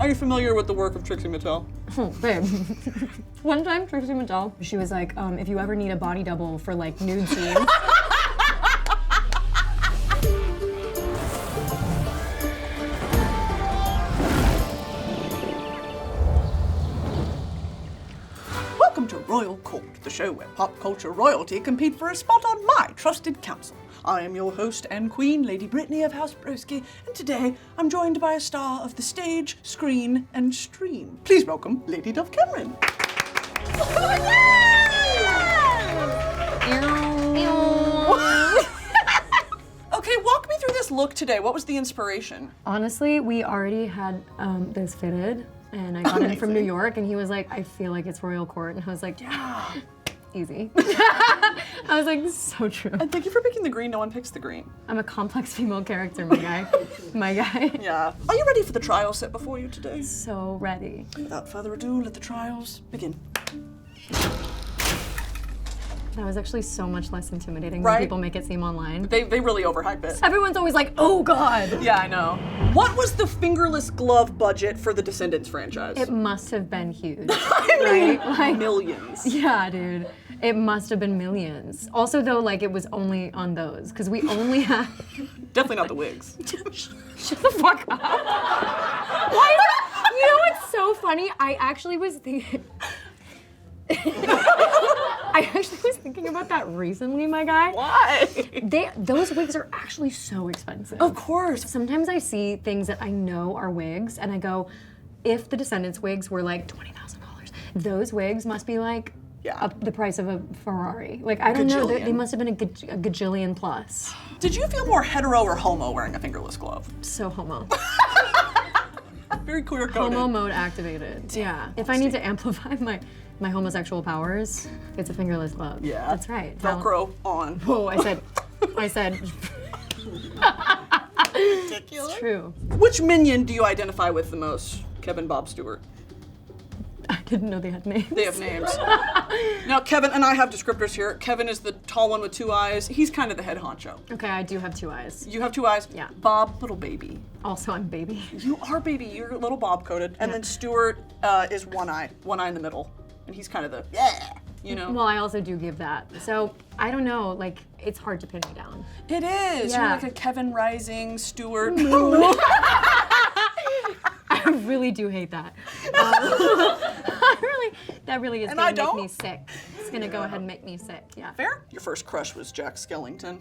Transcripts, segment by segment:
Are you familiar with the work of Trixie Mattel? Oh, babe. One time, Trixie Mattel, she was like, if you ever need a body double for like nude scenes. Welcome to Royal Court, the show where pop culture royalty compete for a spot on my trusted council. I am your host and queen, Lady Brittany of House Broski, and today I'm joined by a star of the stage, screen, and stream. Please welcome Lady Dove Cameron. Okay, walk me through this look today. What was the inspiration? Honestly, we already had this fitted, and I got him from New York, and he was like, I feel like it's Royal Court, and I was like, yeah. Easy. I was like, this is so true. And thank you for picking the green. No one picks the green. I'm a complex female character, my guy. My guy. Yeah. Are you ready for the trial set before you today? So ready. Without further ado, let the trials begin. That was actually so much less intimidating Right? than people make it seem online. They really overhype it. Everyone's always like, oh God. Yeah, I know. What was the fingerless glove budget for the Descendants franchise? It must have been huge. I mean, right? Like, millions. yeah, dude. It must have been millions. Also though, like it was only on those, because we only had... Definitely not the wigs. Shut the fuck up. Why is that? You know what's so funny? I actually was thinking... I actually was thinking about that recently, my guy. Why? Those wigs are actually so expensive. Of course. Sometimes I see things that I know are wigs, and I go, if the Descendants wigs were like $20,000, those wigs must be like the price of a Ferrari. Like, I don't know, they must have been a gajillion plus. Did you feel more hetero or homo wearing a fingerless glove? So homo. Very queer coded. Homo mode activated. Yeah. If I need to amplify my homosexual powers, it's a fingerless glove. Yeah. That's right. Velcro on. Whoa, I said. Ridiculous. It's true. Which minion do you identify with the most? Kevin, Bob, Stewart. I didn't know they had names. They have names. Now, Kevin, and I have descriptors here. Kevin is the tall one with 2 eyes. He's kind of the head honcho. Okay, I do have 2 eyes. You have 2 eyes? Yeah. Bob, little baby. Also, I'm baby. You are baby. You're a little Bob coded. And then Stewart is 1 eye in the middle. And he's kind of the, you know? Well, I also do give that. So, I don't know, like, it's hard to pin me down. It is. Yeah. You're like a Kevin Rising, Stewart. I really do hate that. That really is gonna make me sick. It's gonna go ahead and make me sick, yeah. Fair? Your first crush was Jack Skellington.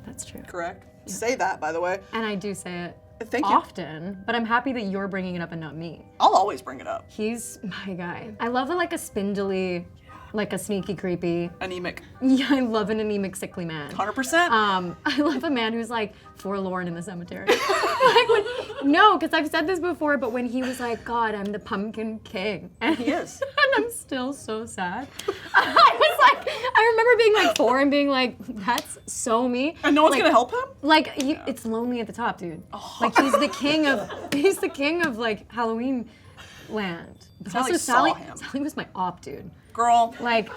That's true. Correct? Yeah. Say that, by the way. And I do say it Thank you. often, but I'm happy that you're bringing it up and not me. I'll always bring it up. He's my guy. I love like a spindly, like a sneaky, creepy. Anemic. Yeah, I love an anemic, sickly man. 100%. I love a man who's like forlorn in the cemetery. No, because I've said this before, but when he was like, God, I'm the Pumpkin King. And he is. And I'm still so sad. I remember being like 4 and being like, that's so me. And no one's gonna help him? Like, it's lonely at the top, dude. Oh. Like, he's the king of like Halloween land. But also Sally was my op, dude. Girl. Like,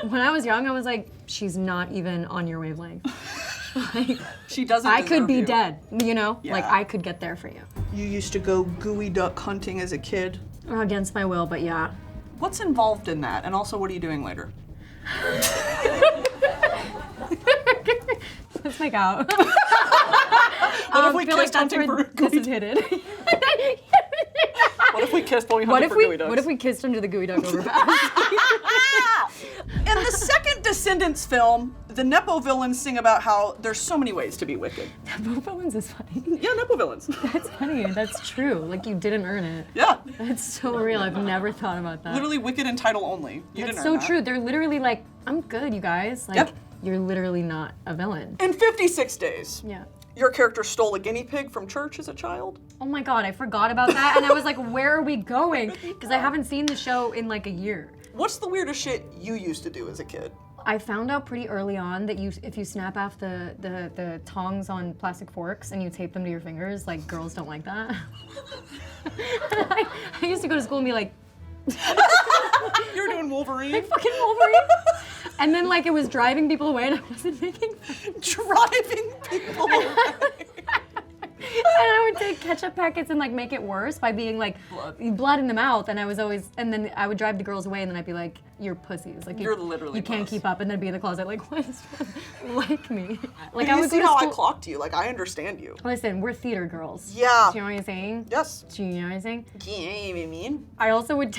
when I was young, I was like, she's not even on your wavelength. Like, she doesn't I could be you. dead, you know? Yeah. Like, I could get there for you. You used to go Gooeyduck hunting as a kid. Against my will, but yeah. What's involved in that? And also, what are you doing later? Let's make out. What if we kissed hunting for Gooeyduck? This is hidden. What if we kissed while we hunted for Gooeyducks? What if we kissed under the Gooeyduck overpass? In the second Descendants film, the Nepo villains sing about how there's so many ways to be wicked. Nepo villains is funny. Yeah, Nepo villains. That's funny. That's true. Like, you didn't earn it. Yeah. That's so real. I've never thought about that. Literally wicked in title only. You That's didn't so earn that. true. They're literally like, I'm good, you guys. Like, you're literally not a villain. In 56 days. Yeah. Your character stole a guinea pig from church as a child? Oh my God, I forgot about that. And I was like, where are we going? Because I haven't seen the show in like a year. What's the weirdest shit you used to do as a kid? I found out pretty early on that if you snap off the tongs on plastic forks and you tape them to your fingers, like, girls don't like that. I used to go to school and be like, You were doing Wolverine? like fucking Wolverine. And then like it was driving people away and I wasn't making friends. Driving people away. I would take ketchup packets and like make it worse by being like blood in the mouth, and then I would drive the girls away, and then I'd be like, "You're pussies, like you're literally you can't keep up," and then be in the closet like, "Why is like me?" Like I would see how I clocked you. Like I understand you. Listen, we're theater girls. Yeah. Do you know what I'm saying? Yes. Do you know what I'm saying? Yeah, you mean? I also would.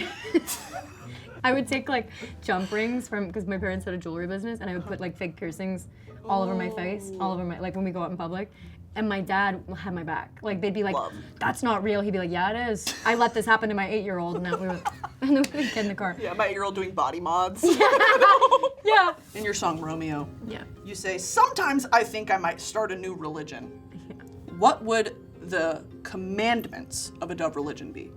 I would take like jump rings because my parents had a jewelry business, and I would put like fake piercings all over my face, all over my, like when we go out in public. And my dad had my back. Like they'd be like, "That's not real." He'd be like, "Yeah, it is. I let this happen to my 8-year-old," and then we would get in the car. Yeah, my 8-year-old doing body mods. Yeah. In your song Romeo, yeah, you say, "Sometimes I think I might start a new religion." Yeah. What would the commandments of a dove religion be?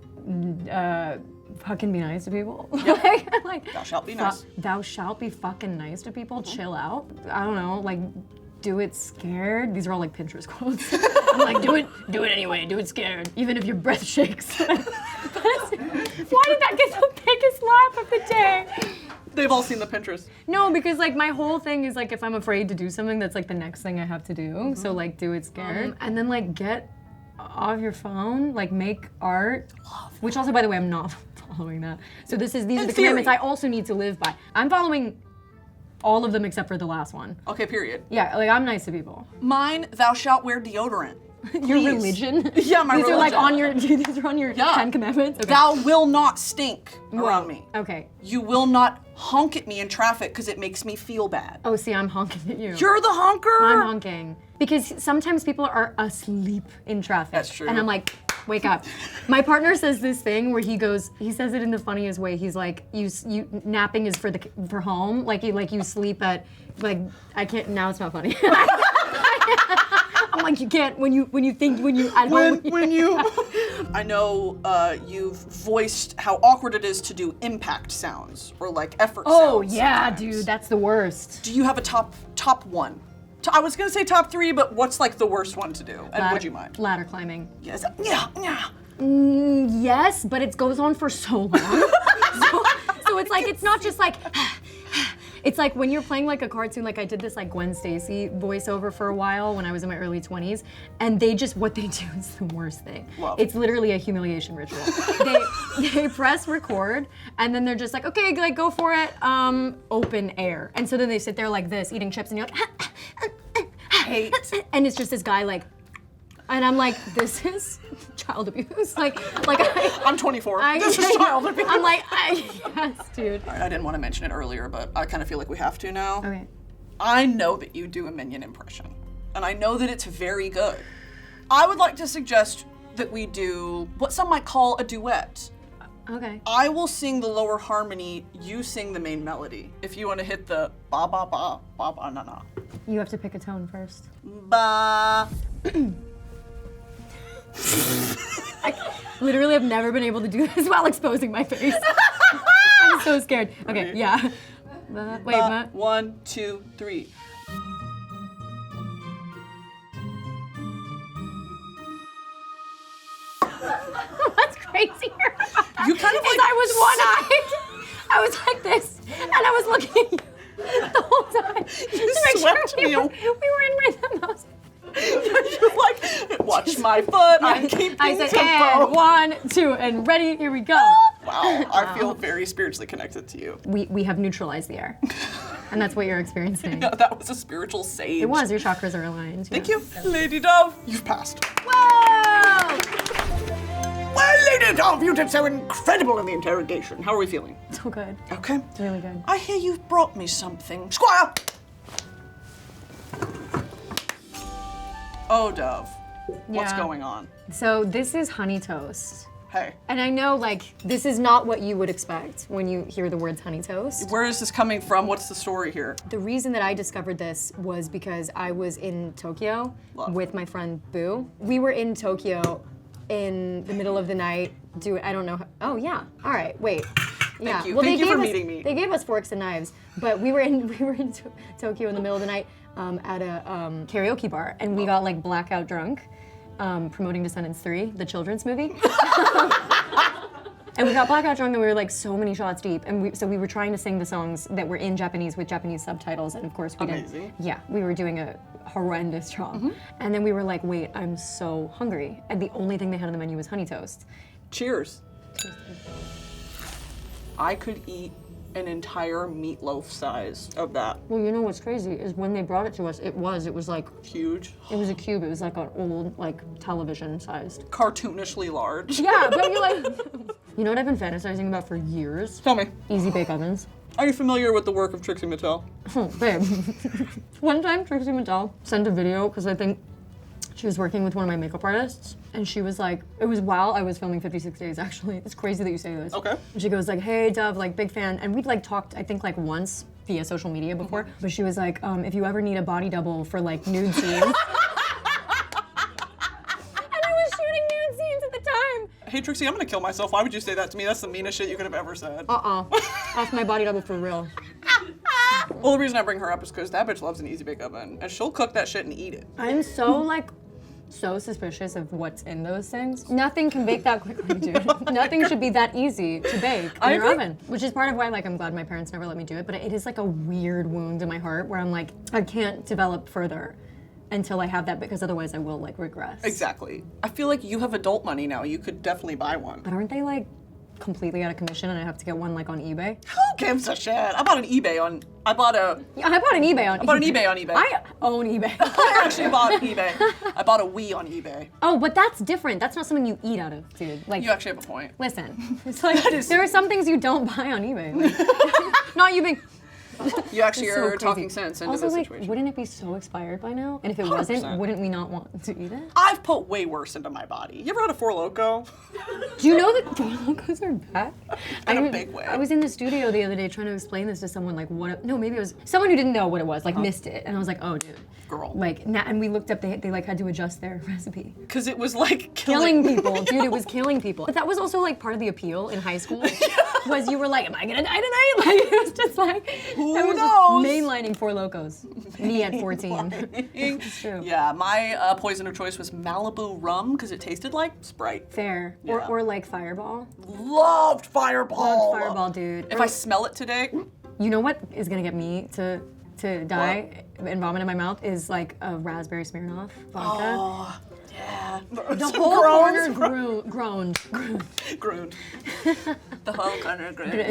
Fucking be nice to people. Yep. like, thou shalt be nice. Thou shalt be fucking nice to people. Chill out. I don't know, like, do it scared. These are all like Pinterest quotes. I'm like, do it anyway. Do it scared, even if your breath shakes. Why did that get the biggest laugh of the day? They've all seen the Pinterest. No, because like my whole thing is like if I'm afraid to do something, that's like the next thing I have to do. So like, do it scared, and then like get off your phone, like make art. Which also, by the way, I'm not following that. So these are the commandments I also need to live by. I'm following all of them except for the last one. Okay, period. Yeah, like I'm nice to people. Mine, thou shalt wear deodorant. Your religion? Yeah, my religion. These are like on your, these are on your 10 commandments? Okay. Thou will not stink around me. Okay. You will not honk at me in traffic because it makes me feel bad. Oh, see, I'm honking at you. You're the honker! I'm honking. Because sometimes people are asleep in traffic. That's true. And I'm like, wake up. My partner says this thing where he says it in the funniest way. He's like, napping is for home. Like you sleep at, like, I can't, now it's not funny. I'm like, you can't, when you I know you've voiced how awkward it is to do impact sounds or like effort sounds. Oh yeah, sometimes. Dude, that's the worst. Do you have a top one? I was gonna say top 3, but what's like the worst one to do? And would you mind? Ladder climbing. Yes. Yeah. Yes, but it goes on for so long. so it's like, it's not just like, it's like when you're playing like a cartoon, like I did this like Gwen Stacy voiceover for a while when I was in my early 20s, and what they do is the worst thing. Love. It's literally a humiliation ritual. they press record, and then they're just like, okay, like go for it, open air. And so then they sit there like this, eating chips, and you're like, hate. And it's just this guy like, and I'm like, this is child abuse. I'm 24. This is child abuse. I'm like, yes, dude. All right, I didn't want to mention it earlier, but I kind of feel like we have to now. Okay. I know that you do a Minion impression, and I know that it's very good. I would like to suggest that we do what some might call a duet. Okay. I will sing the lower harmony, you sing the main melody. If you want to hit the ba ba ba ba ba na na. You have to pick a tone first. Ba. I literally have never been able to do this while exposing my face. I'm so scared. Okay, Ready? yeah. Wait, Matt. 1, 2, 3. What's crazier? You kind of like I was one-eyed. I was like this, and I was looking at you the whole time. You swept me away. We were in rhythm. You're like, watch my foot, I'm keeping I said, tempo. and 1, 2, and ready, here we go. Wow, I feel very spiritually connected to you. We have neutralized the air. And that's what you're experiencing. Yeah, that was a spiritual sage. It was, your chakras are aligned. Thank you. Lady Dove, you've passed. Whoa! Well, Lady Dove, you did so incredible in the interrogation. How are we feeling? So good. Okay. It's really good. I hear you've brought me something. Squire! Oh, Dove. What's going on? So this is honey toast. Hey. And I know, like, this is not what you would expect when you hear the words honey toast. Where is this coming from? What's the story here? The reason that I discovered this was because I was in Tokyo with my friend Boo. We were in Tokyo in the middle of the night. I don't know. Oh yeah. All right. Wait. Yeah. Thank you. Well, Thank you for meeting me. They gave us forks and knives, but we were in Tokyo in the middle of the night at a karaoke bar, and we got like blackout drunk, promoting Descendants 3, the children's movie. And we got blackout drunk and we were like so many shots deep. And so we were trying to sing the songs that were in Japanese with Japanese subtitles. And of course we didn't. Yeah, we were doing a horrendous job. And then we were like, wait, I'm so hungry. And the only thing they had on the menu was honey toast. Cheers. I could eat an entire meatloaf size of that. Well, you know what's crazy is when they brought it to us, it was like huge. It was a cube. It was like an old, like, television sized. Cartoonishly large. Yeah, but you're like, you know what I've been fantasizing about for years? Tell me. Easy bake ovens. Are you familiar with the work of Trixie Mattel? Oh, babe. One time, Trixie Mattel sent a video, because I think she was working with one of my makeup artists, and she was like, it was while I was filming 56 Days, actually. It's crazy that you say this. Okay. And she goes like, hey, Dove, like, big fan. And we'd like talked, I think, like once via social media before, but she was like, if you ever need a body double for like nude scenes. Hey Trixie, I'm gonna kill myself. Why would you say that to me? That's the meanest shit you could have ever said. That's my body double for real. Well, the reason I bring her up is because that bitch loves an easy bake oven, and she'll cook that shit and eat it. I'm so so suspicious of what's in those things. Nothing can bake that quickly, dude. Nothing should be that easy to bake in your oven. Which is part of why, like, I'm glad my parents never let me do it, but it is like a weird wound in my heart where I'm like, I can't develop further until I have that, because otherwise I will like regress. Exactly. I feel like you have adult money now. You could definitely buy one. But aren't they like completely out of commission and I have to get one like on eBay? Who gives a shit? I bought an eBay on eBay. I bought an eBay on eBay. I own eBay. I actually bought eBay. I bought a Wii on eBay. Oh, but that's different. That's not something you eat out of, dude. Like, you actually have a point. Listen, it's like there are some things you don't buy on eBay. Like, not you being. You actually are so talking sense into the situation. Wouldn't it be so expired by now? And if it wasn't, wouldn't we not want to eat it? I've put way worse into my body. You ever had a Four Loko? Do you know that Four Lokos are back? In a big way. I was in the studio the other day trying to explain this to someone, like, maybe it was someone who didn't know what it was, like, missed it. And I was like, oh, dude. Girl. Like, and we looked up, they like had to adjust their recipe. Because it was like killing people. Dude, it was killing people. But that was also like part of the appeal in high school. Was you were like, am I gonna die tonight? Like, it was just like, who knows? Just mainlining Four Lokos. Me at 14. It's true. Yeah, my poison of choice was Malibu rum because it tasted like Sprite. Fair. Yeah. Or like Fireball. Loved Fireball. Loved Fireball, dude. If I smell it today. You know what is gonna get me to die and vomit in my mouth is like a raspberry Smirnoff vodka. Oh, yeah. The whole corner groaned. The whole corner groaned.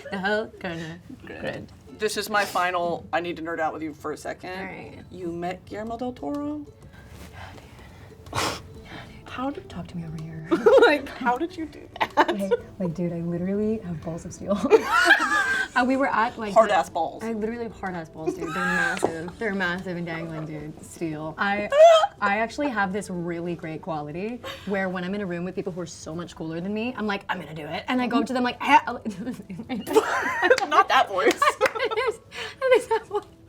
The whole corner groaned. This is my final, I need to nerd out with you for a second. All right. You met Guillermo del Toro? Yeah, dude. How did talk to me over here? Like, how did you do that? Like, dude, I literally have balls of steel. We were at like hard-ass balls. I literally have hard-ass balls, dude. They're massive. They're massive and dangling, dude. Steel. I actually have this really great quality where when I'm in a room with people who are so much cooler than me, I'm like, I'm gonna do it. And I go up to them like, hey. Not that voice.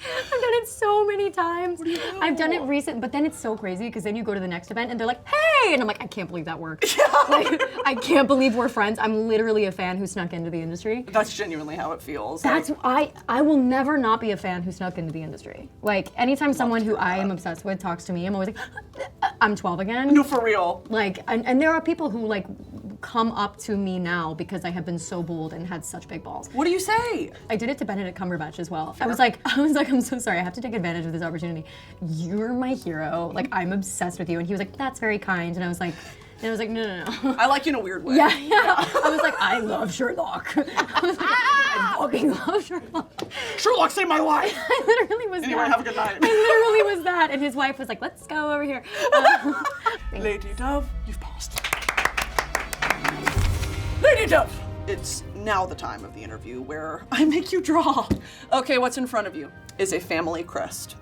I've done it so many times. What do you do? I've done it recent, but then it's so crazy because then you go to the next event and they're like, hey! And I'm like, I can't believe that worked. Yeah. Like, I can't believe we're friends. I'm literally a fan who snuck into the industry. That's genuinely how it feels. That's I will never not be a fan who snuck into the industry. Like anytime someone who I am obsessed with talks to me, I'm always like, I'm 12 again. No, for real. Like, and there are people who like come up to me now because I have been so bold and had such big balls. What do you say? I did it to Benedict Cumberbatch as well. Fair. I was like, I'm so sorry. I have to take advantage of this opportunity. You're my hero. Like, I'm obsessed with you. And he was like, that's very kind. And I was like, no. I like you in a weird way. Yeah. I was like, I love Sherlock. I was like, I fucking love Sherlock. Sherlock saved my life. I literally was anyway, have a good night. I literally was that. And his wife was like, let's go over here. Lady Dove, you've passed. Lady Dove! It's now the time of the interview where I make you draw. Okay, what's in front of you is a family crest.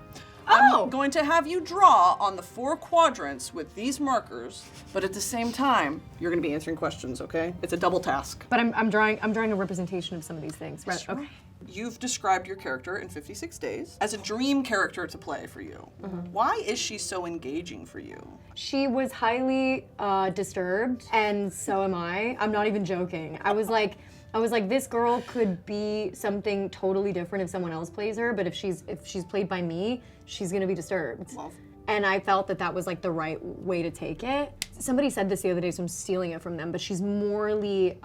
I'm going to have you draw on the 4 quadrants with these markers, but at the same time, you're going to be answering questions, okay? It's a double task. But I'm drawing a representation of some of these things, right? Sure. Okay. You've described your character in 56 Days as a dream character to play for you. Why is she so engaging for you? She was highly disturbed, and so am I. I'm not even joking. I was like, this girl could be something totally different if someone else plays her, but if she's played by me, she's gonna be disturbed. Love. And I felt that was like the right way to take it. somebody said this the other day, so I'm stealing it from them, but she's morally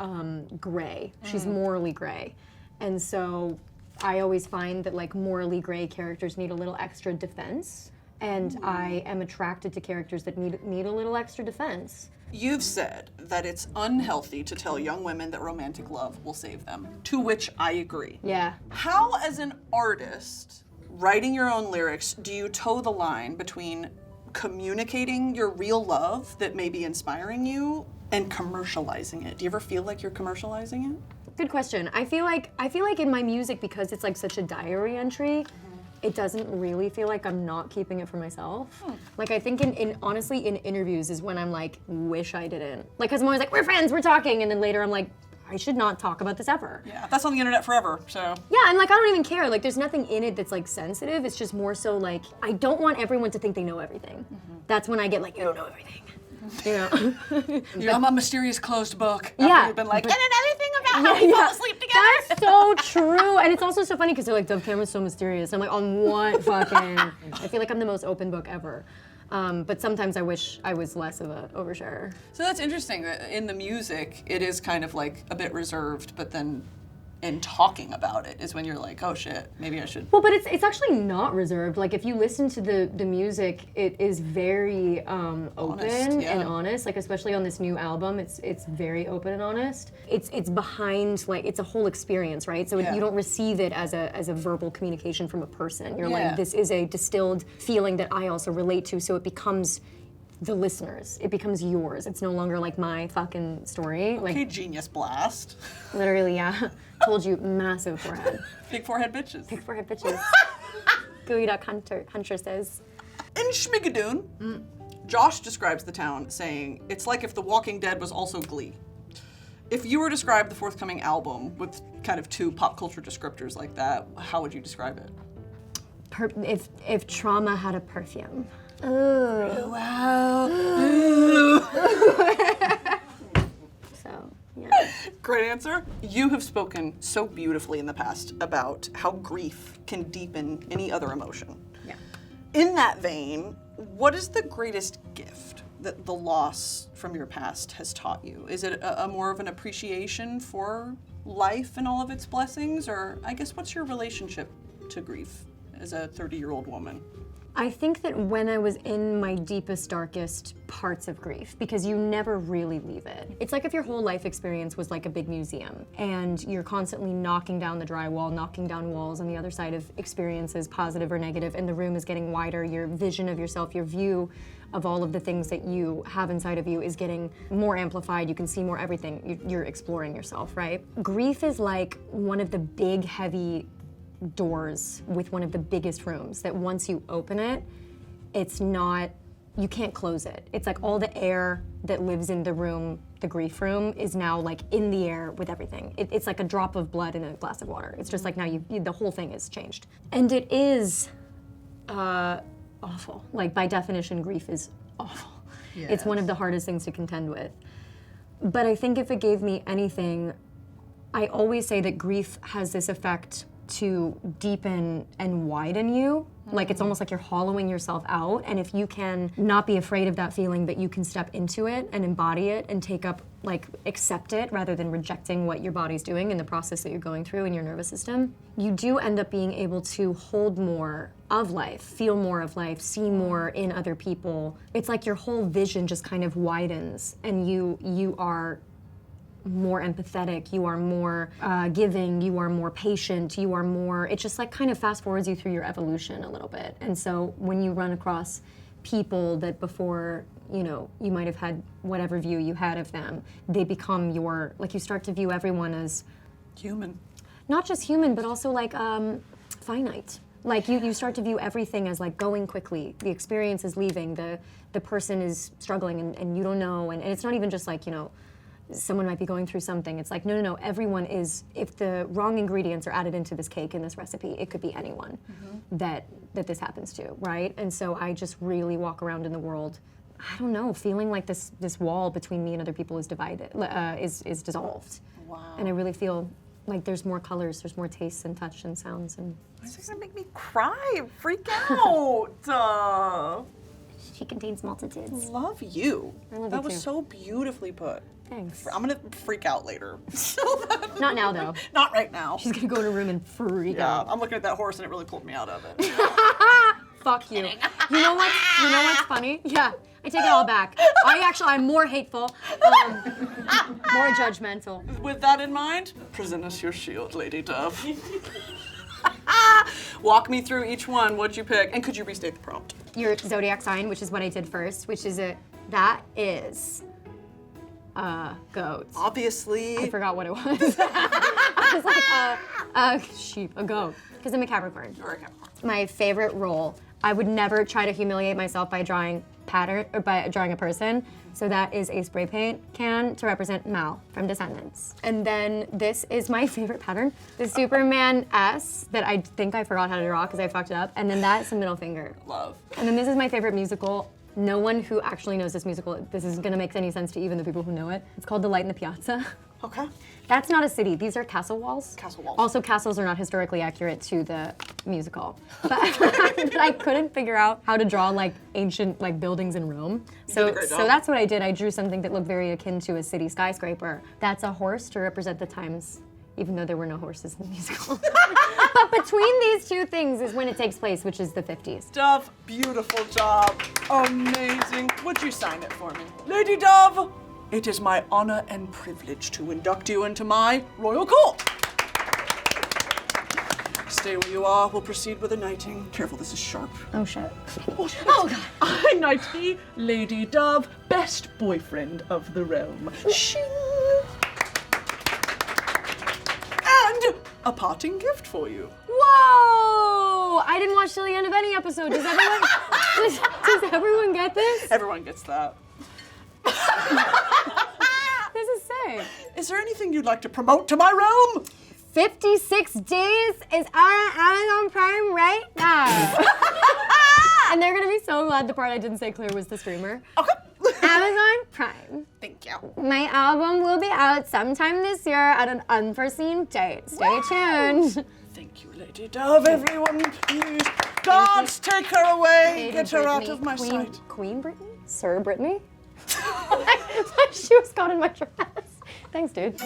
gray. She's morally gray. And so I always find that like morally gray characters need a little extra defense. And I am attracted to characters that need a little extra defense. You've said that it's unhealthy to tell young women that romantic love will save them, to which I agree. Yeah. How, as an artist, writing your own lyrics, do you toe the line between communicating your real love that may be inspiring you and commercializing it? Do you ever feel like you're commercializing it? Good question. I feel like in my music, because it's like such a diary entry, it doesn't really feel like I'm not keeping it for myself. Like I think honestly in interviews is when I'm like, wish I didn't. Like, cause I'm always like, we're friends, we're talking, and then later I'm like, I should not talk about this ever. Yeah, that's on the internet forever, so. Yeah, and like I don't even care. Like there's nothing in it that's like sensitive. It's just more so like, I don't want everyone to think they know everything. That's when I get like, you don't know everything. You know? I'm a mysterious closed book. Yeah. You've been like, and another thing about how we fall asleep together. That's so true. And it's also so funny because they're like, Dove Cameron's so mysterious. I'm like, on what fucking? I feel like I'm the most open book ever. But sometimes I wish I was less of an oversharer. So that's interesting. In the music, it is kind of like a bit reserved, but then in talking about it is when you're like, oh shit, maybe I should. Well, but it's actually not reserved. Like if you listen to the music, it is very open and honest. Like especially on this new album, it's very open and honest. It's behind, like it's a whole experience, right? So you don't receive it as a verbal communication from a person. You're like, this is a distilled feeling that I also relate to. So it becomes the listeners. It becomes yours. It's no longer like my fucking story. Okay, like genius blast. Literally, yeah. Told you, massive forehead. Big forehead bitches. Big forehead bitches. Gooeyduck huntresses. In Schmigadoon, Josh describes the town saying, it's like if The Walking Dead was also Glee. If you were to describe the forthcoming album with kind of two pop culture descriptors like that, how would you describe it? If trauma had a perfume. Oh, wow. So, yeah. Great answer. You have spoken so beautifully in the past about how grief can deepen any other emotion. Yeah. In that vein, what is the greatest gift that the loss from your past has taught you? Is it a more of an appreciation for life and all of its blessings? Or I guess what's your relationship to grief as a 30-year-old woman? I think that when I was in my deepest, darkest parts of grief, because you never really leave it. It's like if your whole life experience was like a big museum and you're constantly knocking down the drywall, knocking down walls on the other side of experiences, positive or negative, and the room is getting wider, your vision of yourself, your view of all of the things that you have inside of you is getting more amplified, you can see more everything, you're exploring yourself, right? Grief is like one of the big, heavy doors with one of the biggest rooms that once you open it, it's not, you can't close it. It's like all the air that lives in the room, the grief room, is now like in the air with everything. It's like a drop of blood in a glass of water. It's just like now the whole thing is changed. And it is awful. Like by definition, grief is awful. Yes. It's one of the hardest things to contend with. But I think if it gave me anything, I always say that grief has this effect to deepen and widen you. Like it's almost like you're hollowing yourself out, and if you can not be afraid of that feeling, but you can step into it and embody it and take up, like accept it rather than rejecting what your body's doing in the process that you're going through in your nervous system, you do end up being able to hold more of life, feel more of life, see more in other people. It's like your whole vision just kind of widens, and you are more empathetic, you are more giving, you are more patient, you are more, it just like kind of fast forwards you through your evolution a little bit. And so when you run across people that before, you know, you might have had whatever view you had of them, they become your, like you start to view everyone as human. Not just human, but also like finite. Like you start to view everything as like going quickly. The experience is leaving, the person is struggling and you don't know, and it's not even just like, you know, someone might be going through something. It's like, no, everyone is, if the wrong ingredients are added into this cake, in this recipe, it could be anyone that this happens to, right? And so I just really walk around in the world, I don't know, feeling like this wall between me and other people is divided, is dissolved. Wow. And I really feel like there's more colors, there's more tastes and touch and sounds. And this is gonna make me cry, freak out. She contains multitudes. Love you. I love that you was too. so beautifully put. Thanks. I'm gonna freak out later. Not now, though. Not right now. She's gonna go in a room and freak Yeah, out. I'm looking at that horse and it really pulled me out of it. Fuck you. You know what's funny? Yeah, I take it all back. I'm more hateful, more judgmental. With that in mind, present us your shield, Lady Dove. Walk me through each one. What'd you pick? And could you restate the prompt? Your zodiac sign, which is what I did first, that is a goat. Obviously. I forgot what it was. I was like, a sheep, a goat, because I'm a Capricorn. You're a Capricorn. My favorite role, I would never try to humiliate myself by drawing by drawing a person. So that is a spray paint can to represent Mal from Descendants. And then this is my favorite pattern, the Superman S that I think I forgot how to draw because I fucked it up. And then that's a middle finger. Love. And then this is my favorite musical. No one who actually knows this musical, this isn't gonna make any sense to even the people who know it. It's called The Light in the Piazza. Okay. That's not a city, these are castle walls. Castle walls. Also, castles are not historically accurate to the musical. But I couldn't figure out how to draw like ancient like buildings in Rome. So that's what I did. I drew something that looked very akin to a city skyscraper. That's a horse to represent the times, even though there were no horses in the musical. But between these two things is when it takes place, which is the 50s. Dove, beautiful job. Amazing. Would you sign it for me? Lady Dove, it is my honor and privilege to induct you into my royal court. Stay where you are. We'll proceed with the knighting. Careful, this is sharp. Oh shit. Oh, shit. Oh god. I knight thee, Lady Dove, best boyfriend of the realm. Shing. And a parting gift for you. Whoa! I didn't watch till the end of any episode. Does everyone get this? Everyone gets that. This is sick. Is there anything you'd like to promote to my realm? 56 days is on Amazon Prime right now. And they're gonna be so glad the part I didn't say clear was the streamer. Okay. Amazon Prime. Thank you. My album will be out sometime this year at an unforeseen date. Stay tuned. Thank you, Lady Dove. Everyone, please. Gods, take her away. Lady Get her out Brittany. of my sight. Queen Brittany? Sir Brittany? My shoes got in my dress. Thanks, dude.